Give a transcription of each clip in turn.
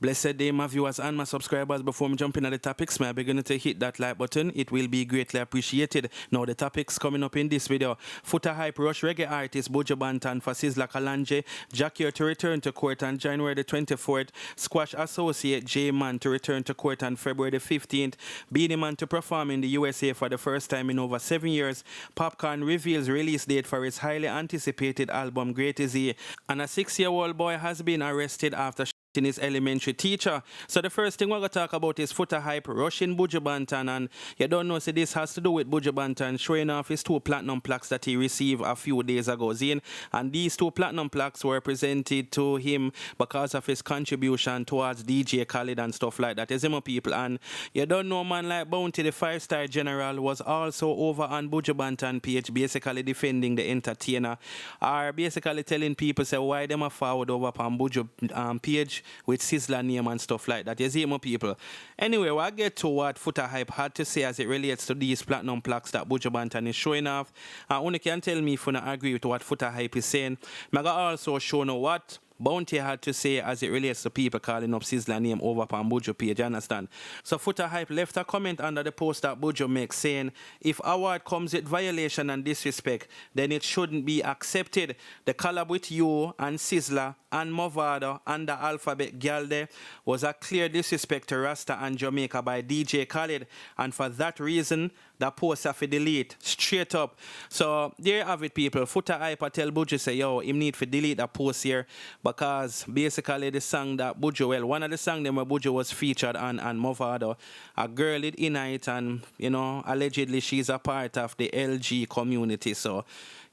Blessed day, my viewers and my subscribers. Before me jumping at the topics, may I begin to hit that like button. It will be greatly appreciated. Now, the topics coming up in this video. Foota hype rush reggae artist Buju Banton for SH0CKING. Jackie to return to court on January the 24th. Squash associate JMan to return to court on February the 15th. Beenie Man to perform in the USA for the first time in over 7 years. Popcaan reveals release date for his highly anticipated album Great Is He. And a 6-year-old boy has been arrested after his elementary teacher. So the first thing we're going to talk about is Foota hype rushing Buju Banton, and you don't know, so this has to do with Buju Banton showing off his 2 platinum plaques that he received a few days ago, Zine. And these 2 platinum plaques were presented to him because of his contribution towards DJ Khaled and stuff like that, my people. And you don't know, man like Bounty, the 5-star general, was also over on Buju Banton page, basically defending the entertainer, or basically telling people say why them are forward over on Buju page with Sizzla name and stuff like that. You see, my people. Anyway, we'll get to what Foota hype had to say as it relates to these platinum plaques that Buju Banton is showing off. And only can tell me if you don't agree with what Foota hype is saying. I'm going to also show you what Bounty had to say as it relates to people calling up Sizzla name over on Buju page, you understand? So Foota hype left a comment under the post that Buju makes saying, if award comes with violation and disrespect, then it shouldn't be accepted. The collab with you and Sizzla and Movado and the Alphabet Girl there was a clear disrespect to Rasta and Jamaica by DJ Khaled, and for that reason, the post have to delete straight up. So there you have it, people. Foota hype I tell Buju say, yo, him need to delete the post here, because basically the song that Buju, well, one of the songs where Buju was featured on and Movado, a girl is in it, and you know, allegedly she's a part of the LG community. So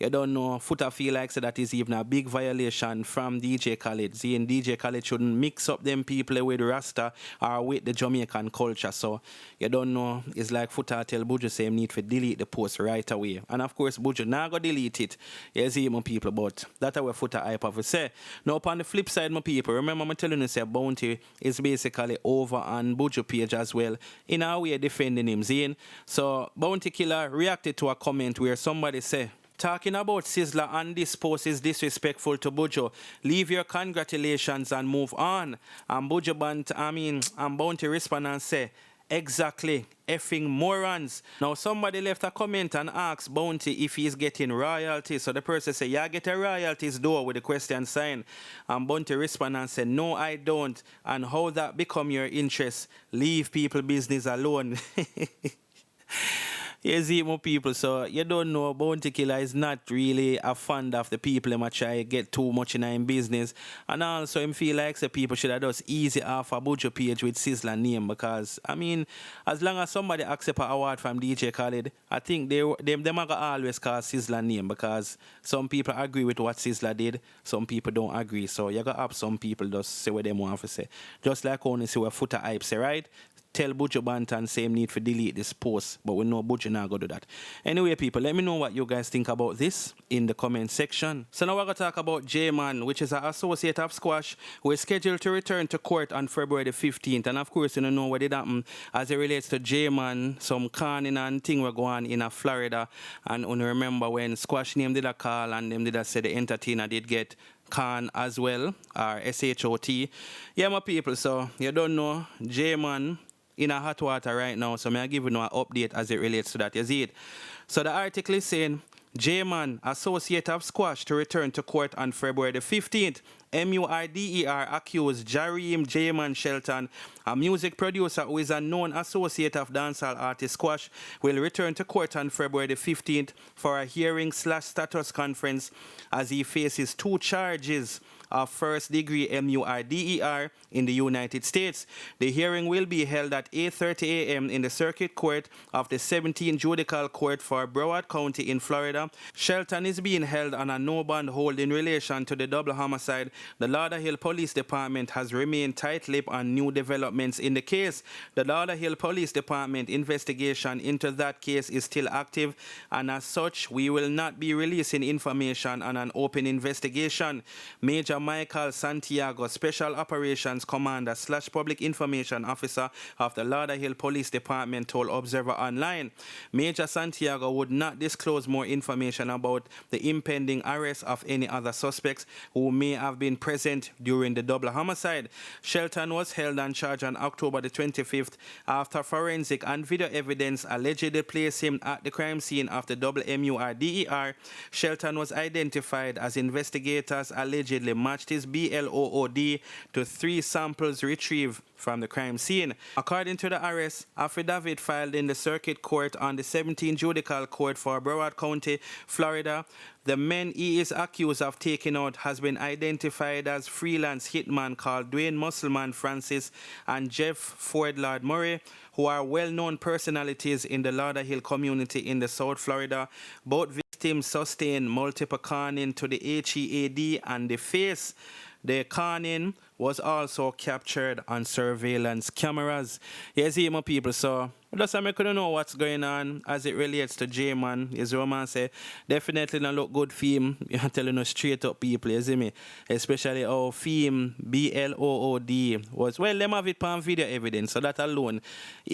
you don't know, Foota feel like so that is even a big violation from DJ Khaled. Seeing DJ Khaled shouldn't mix up them people with Rasta or with the Jamaican culture. So you don't know, it's like Foota tell Buju say him need to delete the post right away. And of course Buju now go delete it. You see, my people, but that's what Foota hype have to say. Now upon the flip side, my people, remember I'm telling you say Bounty is basically over on Buju page as well, in a way defending him, seeing. So Bounty Killer reacted to a comment where somebody say, talking about Sizzla and this post is disrespectful to Buju. Leave your congratulations and move on. And Buju and Bounty respond and say, exactly, effing morons. Now somebody left a comment and asked Bounty if he's getting royalties. So the person said, yeah, I get a royalties though, with the question sign. And Bounty respond and said, no, I don't. And how that become your interest? Leave people business alone. You see, my people, so you don't know, Bounty Killer is not really a fan of the people who try get too much in his business. And also him feel like the people should have just easy off a Buju page with Sizzla name, because I mean, as long as somebody accept an award from DJ Khaled, I think them are always call Sizzla name, because some people agree with what Sizzla did, some people don't agree. So you gotta have some people just say what they want to say. Just like only say what Foota hype say, right? Tell Buju Banton same need to delete this post, but we know Buju not go do that. Anyway, people, let me know what you guys think about this in the comment section. So now we're going to talk about JMan, which is an associate of Squash, who is scheduled to return to court on February the 15th. And of course, you know what did happen as it relates to JMan, some canning and thing were going in Florida. And you remember when Squash name did a call and them did a say the entertainer did get Khan as well, or SH0CKING. Yeah, my people, so you don't know, JMan in a hot water right now, so may I give you an update as it relates to that. You see it? So the article is saying, JMan, associate of Squash, to return to court on February the 15th. MUIDER accused JMan Shelton, a music producer who is a known associate of dancehall artist Squash, will return to court on February the 15th for a hearing/status conference as he faces 2 charges of first-degree MUIDER in the United States. The hearing will be held at 8:30 a.m. in the Circuit Court of the 17th Judicial Court for Broward County in Florida. Shelton is being held on a no-bond hold in relation to the double homicide. The Lauderhill Police Department has remained tight-lipped on new developments in the case. The Lauderhill Police Department investigation into that case is still active, and as such, we will not be releasing information on an open investigation. Major Michael Santiago, Special Operations Commander / Public Information Officer of the Lauderhill Police Department, told Observer Online. Major Santiago would not disclose more information about the impending arrest of any other suspects who may have been present during the double homicide. Shelton was held and charged on October the 25th after forensic and video evidence allegedly placed him at the crime scene of the double MURDER. Shelton was identified as investigators allegedly matched his BLOOD to 3 samples retrieved from the crime scene. According to the arrest affidavit filed in the Circuit Court on the 17th Judicial Court for Broward County, Florida, the men he is accused of taking out has been identified as freelance hitman called Dwayne Musselman Francis and Jeff Ford Lord Murray, who are well-known personalities in the Lauderhill community in the South Florida. Both victims sustained multiple caning to the HEAD and the face. The caning was also captured on surveillance cameras. You see, my people, so just I couldn't know what's going on as it relates to JMan. His romance definitely not look good for him. I'm telling you straight up, people, you see me? Especially our film BLOOD was, well, them have it on video evidence, so that alone,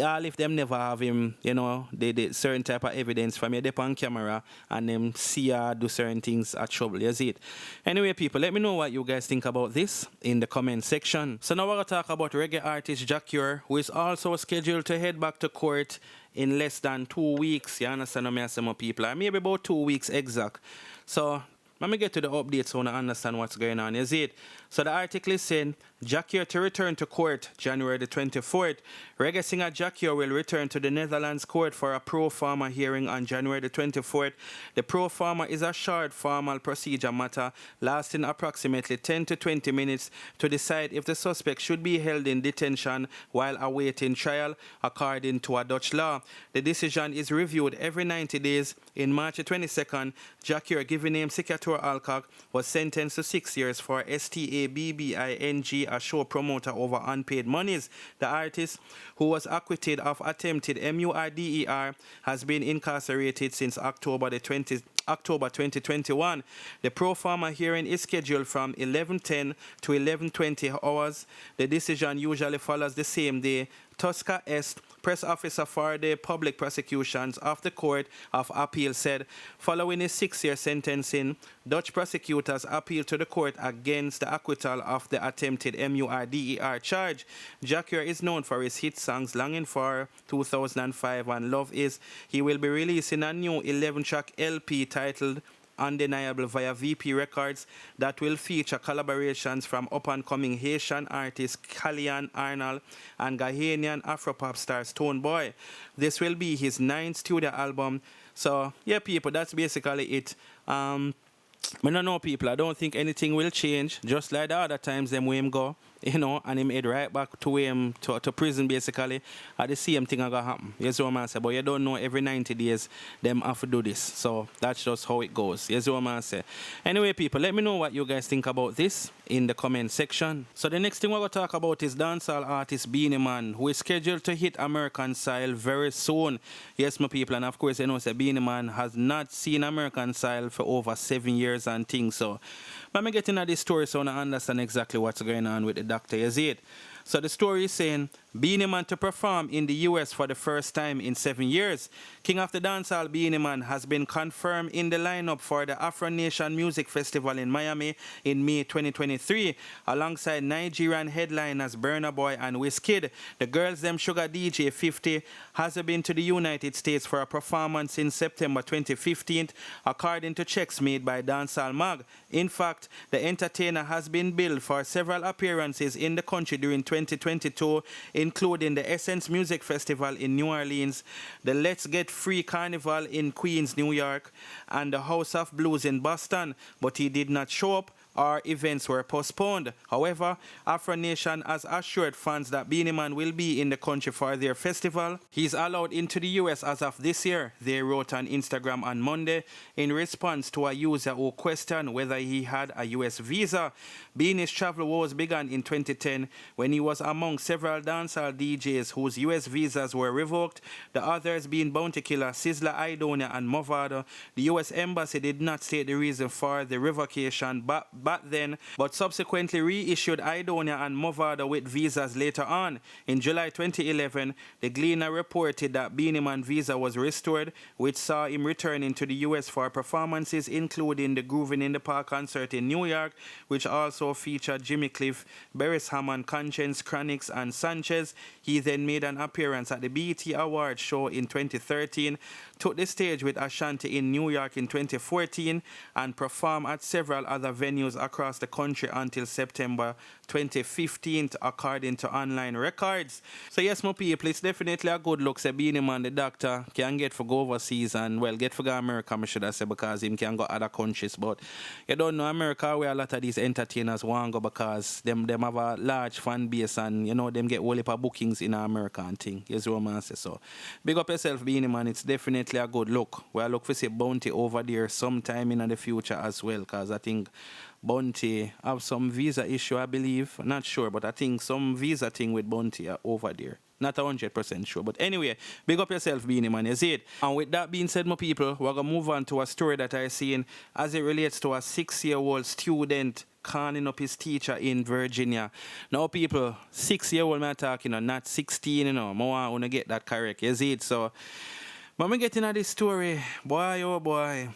all if them never have him, you know, they did certain type of evidence from you on camera and them see her do certain things at trouble, you see it? Anyway, people, let me know what you guys think about this in the comment section. So now we're going to talk about reggae artist Jacure, who is also scheduled to head back to court in less than 2 weeks. You understand what I say, my people? Maybe about 2 weeks exact. So let me get to the updates so I understand what's going on. You see it? So the article is saying Jacure to return to court January the 24th. Reggae singer Jacure will return to the Netherlands court for a pro forma hearing on January the 24th. The pro forma is a short formal procedure matter lasting approximately 10 to 20 minutes to decide if the suspect should be held in detention while awaiting trial according to a Dutch law. The decision is reviewed every 90 days. In March the 22nd, Jacure, given name Sikator Alcock, was sentenced to 6 years for STABBING, a show promoter, over unpaid monies. The artist, who was acquitted of attempted MURDER, has been incarcerated since October 2021. The pro forma hearing is scheduled from 11:10 to 11:20 hours. The decision usually follows the same day. Tosca Est, press officer for the public prosecutions of the Court of Appeal, said following his 6-year sentencing, Dutch prosecutors appealed to the court against the acquittal of the attempted MURDER charge. Jacure is known for his hit songs Longing For, 2005 and Love Is. He will be releasing a new 11-track LP titled Undeniable via VP Records that will feature collaborations from up-and-coming Haitian artists Kallian Arnold and Ghanaian Afropop star Stonebwoy. This will be his 9th studio album. So, yeah, people, that's basically it. I don't know, people. I don't think anything will change. Just like the other times them way him go, you know, and him head right back to him to prison basically. At the same thing gonna happen. You see what I say? But you don't know every 90 days them have to do this. So that's just how it goes. You see what I say? Anyway, people, let me know what you guys think about this in the comment section. So the next thing we're gonna talk about is dancehall artist Beenie Man, who is scheduled to hit American Style very soon. Yes, my people, and of course you know say Beenie Man has not seen American Style for over 7 years and things. So let me get into this story so I understand exactly what's going on with the doctor. You see it? So the story is saying Beenie Man to perform in the US for the first time in 7 years. King of the Dancehall Beenie Man has been confirmed in the lineup for the Afro Nation Music Festival in Miami in May 2023, alongside Nigerian headliners Burna Boy and Wizkid. The Girls Them Sugar DJ 50 has been to the United States for a performance in September 2015, according to checks made by Dancehall Mag. In fact, the entertainer has been billed for several appearances in the country during 2022, including the Essence Music Festival in New Orleans, the Let's Get Free Carnival in Queens, New York, and the House of Blues in Boston, but he did not show up or events were postponed. However, Afro Nation has assured fans that Beenie Man will be in the country for their festival. He's allowed into the US as of this year, they wrote on Instagram on Monday in response to a user who questioned whether he had a US visa. Beanie's travel woes began in 2010 when he was among several dancehall DJs whose US visas were revoked, the others being Bounty Killer, Sizzla Idonia and Movado. The US Embassy did not state the reason for the revocation, but back then, but subsequently reissued Idonia and Movado with visas later on. In July 2011, the Gleaner reported that Beenie Man visa was restored, which saw him returning to the US for performances including the Groovin' in the Park concert in New York, which also featured Jimmy Cliff, Beres Hammond, Conscience, Chronix, and Sanchez. He then made an appearance at the BET Awards show in 2013, took the stage with Ashanti in New York in 2014, and performed at several other venues across the country until September 2015, according to online records. So yes, my people, it's definitely a good look. Say Beenie Man, the doctor, can get for go overseas and, well, get for go America, I should have said, because him can go other countries. But you don't know America where a lot of these entertainers want to go because them have a large fan base and, you know, them get whole heap of bookings in America and thing. Yes, what man say. So big up yourself, Beenie Man. It's definitely a good look. We'll look for say Bounty over there sometime in the future as well, because I think Bounty have some visa issue, I believe. Not sure, but I think some visa thing with Bounty are over there. Not 100% sure. But anyway, big up yourself, Beenie Man, you see it? And with that being said, my people, we're going to move on to a story that I seen as it relates to a 6-year-old student calling up his teacher in Virginia. Now, people, 6-year-old man talking, not 16, I want to get that correct, you see it? So, when we get into this story, boy, oh boy,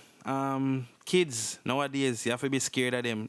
kids nowadays, you have to be scared of them.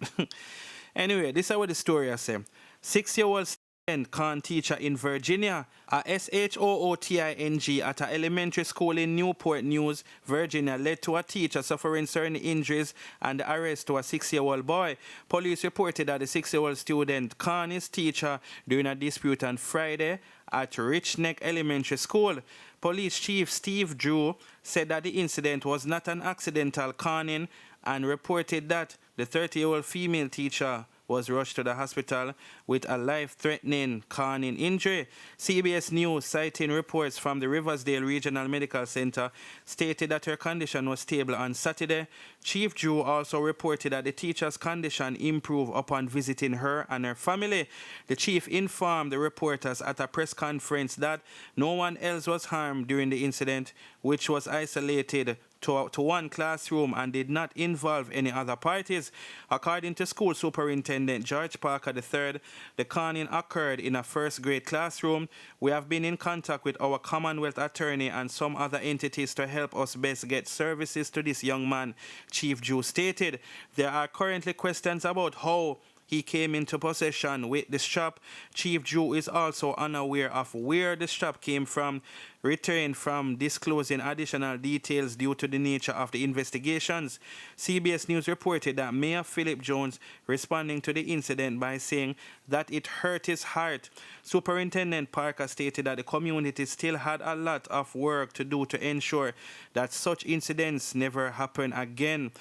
Anyway, this is what the story I say. 6-year-old student con teacher in Virginia, a SH0CKING at an elementary school in Newport News, Virginia, led to a teacher suffering certain injuries and the arrest to a 6-year-old boy. Police reported that the 6-year-old student con his teacher during a dispute on Friday at Rich Neck Elementary School. Police Chief Steve Drew said that the incident was not an accidental conning and reported that the 30-year-old female teacher was rushed to the hospital with a life-threatening conning injury. CBS News, citing reports from the Riversdale Regional Medical Center, stated that her condition was stable on Saturday. Chief Drew also reported that the teacher's condition improved upon visiting her and her family. The chief informed the reporters at a press conference that no one else was harmed during the incident, which was isolated to one classroom and did not involve any other parties. According to school superintendent George Parker III, the conning occurred in a first-grade classroom. We have been in contact with our Commonwealth attorney and some other entities to help us best get services to this young man, Chief Drew stated. There are currently questions about how he came into possession with the strap. Chief Drew is also unaware of where the strap came from, refrained from disclosing additional details due to the nature of the investigations. CBS News reported that Mayor Philip Jones responding to the incident by saying that it hurt his heart. Superintendent Parker stated that the community still had a lot of work to do to ensure that such incidents never happen again.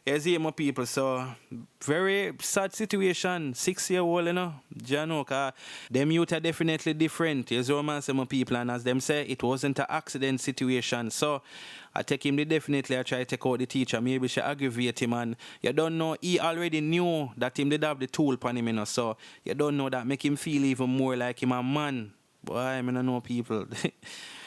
Yes, my people, so very sad situation. 6-year-old, them youth are definitely different. Yes, my people, and as them say, it wasn't an accident situation. So I take him definitely I try to take out the teacher. Maybe she aggravate him, and you don't know, he already knew that him did have the tool upon him, so you don't know that make him feel even more like him a man. Boy, I don't know people.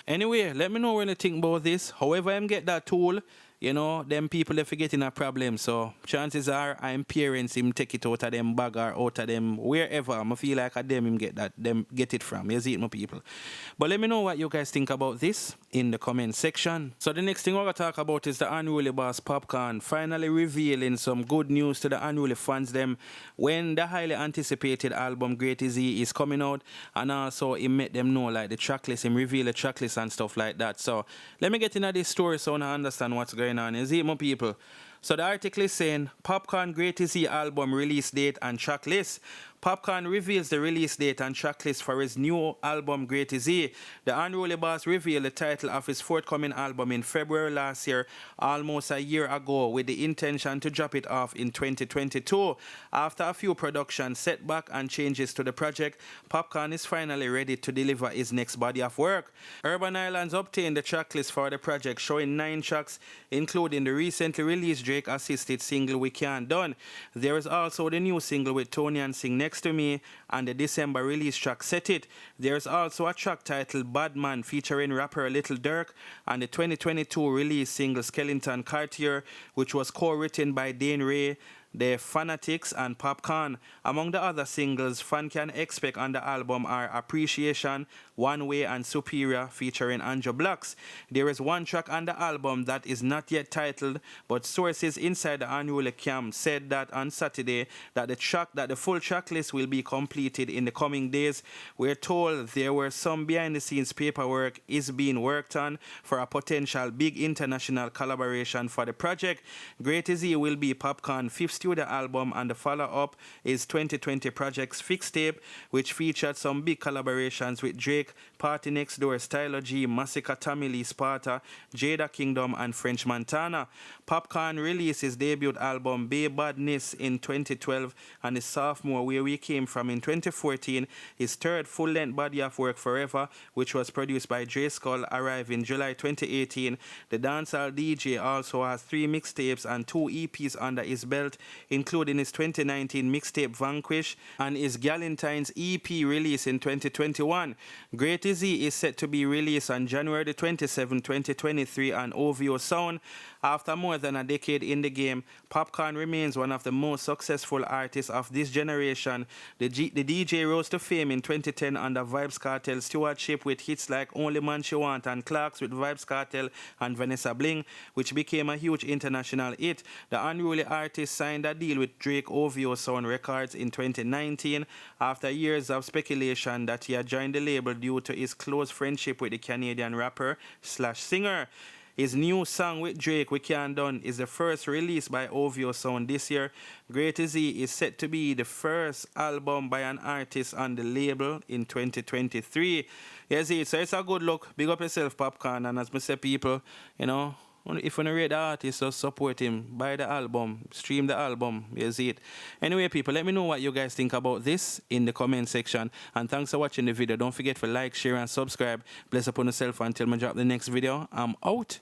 Anyway, let me know what you think about this. However I get that tool, them people are forgetting a problem. So chances are I'm parents him take it out of them bag or out of them wherever. I feel like them get it from. You see it, my people. But let me know what you guys think about this in the comment section. So the next thing we're going to talk about is the unruly boss Popcaan finally revealing some good news to the unruly fans them when the highly anticipated album Great Is He is coming out, and also he made them know like the tracklist, him reveal the tracklist and stuff like that. So let me get into this story so I understand what's going on. You see, my people. So the article is saying Popcaan Great Is He album release date and track list. Popcaan reveals the release date and tracklist for his new album Great Is He. The unruly boss revealed the title of his forthcoming album in February last year, almost a year ago, with the intention to drop it off in 2022. After a few production setback and changes to the project, Popcaan is finally ready to deliver his next body of work. Urban Islands obtained the tracklist for the project, showing 9 tracks, including the recently released Drake-assisted single We Can't Done. There is also the new single with Tony and Sing Next to Me and the December release track Set It. There's also a track titled Bad Man featuring rapper Little Durk and the 2022 release single Skellington Cartier, which was co-written by Dane Ray, The Fanatics, and Popcaan. Among the other singles fan can expect on the album are Appreciation, One Way, and Superior featuring Andrew Blocks. There is one track on the album that is not yet titled, but sources inside the Unruly camp said that on Saturday that the full track list will be completed in the coming days. We're told there were some behind the scenes paperwork is being worked on for a potential big international collaboration for the project. Great Is He will be Popcaan's fifth studio album, and the follow-up is 2020 Project's Fixed Tape, which featured some big collaborations with Drake, Party Next Door, Stylo G, Massacre, Tommy Lee Sparta, Jada Kingdom, and French Montana. Popcaan released his debut album Bay Badness in 2012 and his sophomore Where We Came From in 2014. His third full-length body of work Forever, which was produced by Dre Skull, arrived in July 2018. The dancehall DJ also has 3 mixtapes and 2 EPs under his belt, including his 2019 mixtape Vanquish and his Galentine's EP release in 2021. Great Is He is set to be released on January 27, 2023 on OVO Sound. After more than a decade in the game, Popcaan remains one of the most successful artists of this generation. The DJ rose to fame in 2010 under Vybz Kartel stewardship with hits like Only Man She Want and Clarks with Vybz Kartel and Vanessa Bling, which became a huge international hit. The Unruly artist signed a deal with Drake OVO Sound Records in 2019 after years of speculation that he had joined the label due to his close friendship with the Canadian rapper / singer. His new song with Drake, We Can't Done, is the first released by OVO Sound this year. Great Is He is set to be the first album by an artist on the label in 2023. Yes, so it's a good look. Big up yourself, Popcaan. And as I say, people, you know, if you don't rate the artist, just support him. Buy the album. Stream the album. You see it. Anyway, people, let me know what you guys think about this in the comment section. And thanks for watching the video. Don't forget to like, share, and subscribe. Bless upon yourself until I drop the next video. I'm out.